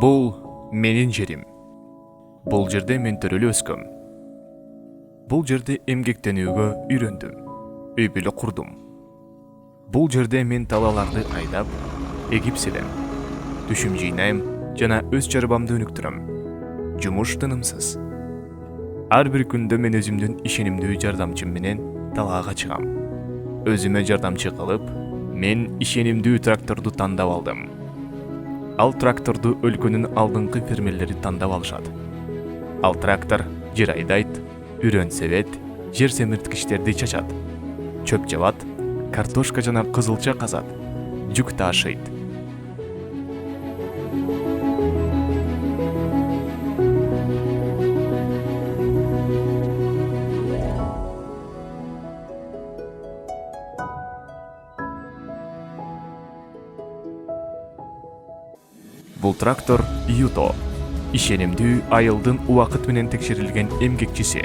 Бул менин жерим. Бул жерде мен төрөлүп өскөм. Бул жерде эмгектенүүгө үйрөндүм. Үй бүлө курдум. Бул жерде мен талааларды айдап, эгип селем. Түшүм жыйнайм жана өз чарбамды өнүктүрөм. Жумуш тынымсыз. Ар бир күндө мен өзүмдүн ишенимдүү жардамчым менен талаага чыгам. Өзүмө жардамчы кылып, мен ишенимдүү тракторду тандап алдым. Ал тракторду өлкөнүн алдыңкы фермерлери тандап алышат. Ал трактор жер айдайт, үрөн себет, жер семирткичтерди чачат, чөп жабат, картошка жана кызылча казат, жүк таашыйт. Бул трактор Юто, ишенимдүү айылдын убакыт менен текшерилген эмгекчиси.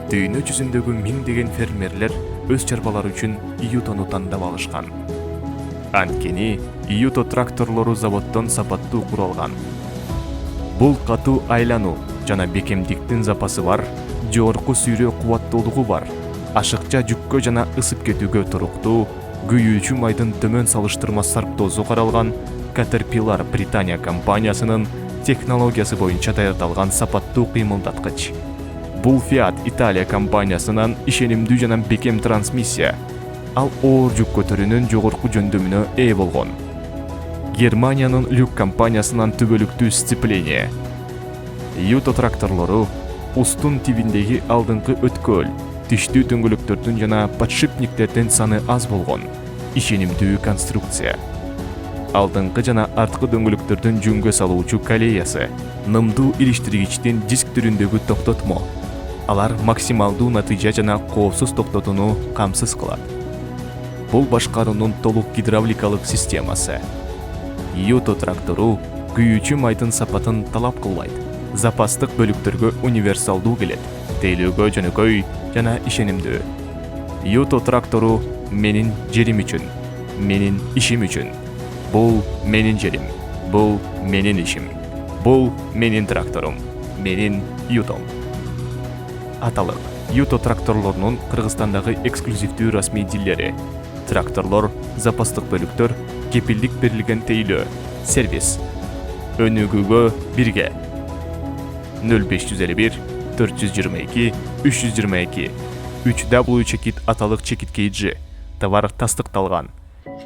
Дүйнө жүзүндөгү миңдеген фермерлер өз чарбалары үчүн Ютону тандап алышкан. Анткени Юто тракторлору заводдон сапаттуу куралган. Бул катуу айлануу жана бекемдиктин запасы бар, жогорку сүйрөө кубаттуулугу бар, ашыкча жүккө жана ысып кетүүгө туруктуу, күйүүчү майдын төмөн салыштырма сарптоозу каралган Caterpillar Британия компаниясынын технологиясы боюнча даярдалган сапаттуу кыймылдаткыч. Бул Fiat Италия компаниясынан ишенимдүү жана бекем трансмиссия. Ал оор жүк көтөрүүнүн жогорку жөндөмүнө ээ болгон. Германиянын Люк компаниясынан түбөлүктүү сцепление. Юто тракторлору устун тибиндеги алдыңкы өткөл, тиштүү дөңгөлөктөрдүн жана подшипниктердин саны аз болгон. Ишенимдүү конструкция. Алдыңкы жана арткы дөңгөлөктөрдүн жүнгө салуучу колеясы, нымдуу илиштиргичтин диск түрүндөгү токтотмо. Алар максималдуу натыйжа жана коопсуз токтотууну камсыз кылат. Бул башкаруунун толук гидравликалык системасы. Юто трактору күйүүчү майдын сапатын талап кылбайт. Запастык бөлүктөргө универсалдуу келет, тейлөөгө жөнөкөй жана ишенимдүү. Юто трактору менин жерим үчүн, менин ишим үчүн. Бул менин жерим, бул менин ишим, бул менин тракторум, менин Ютом. Аталык Юто тракторлорунун Кыргызстандагы эксклюзивдүү расмий дилери. Тракторлор, запастык бөлүктөр, кепилдик берилген тейлөө, сервис. Өнүгүүгө бирге. 0551 422 322 3W чекит аталык чекит KG. Товар тастыкталган.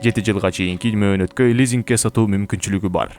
7 жылга чейинки мөөнөткө лизингке сатуу мүмкүнчүлүгү бар.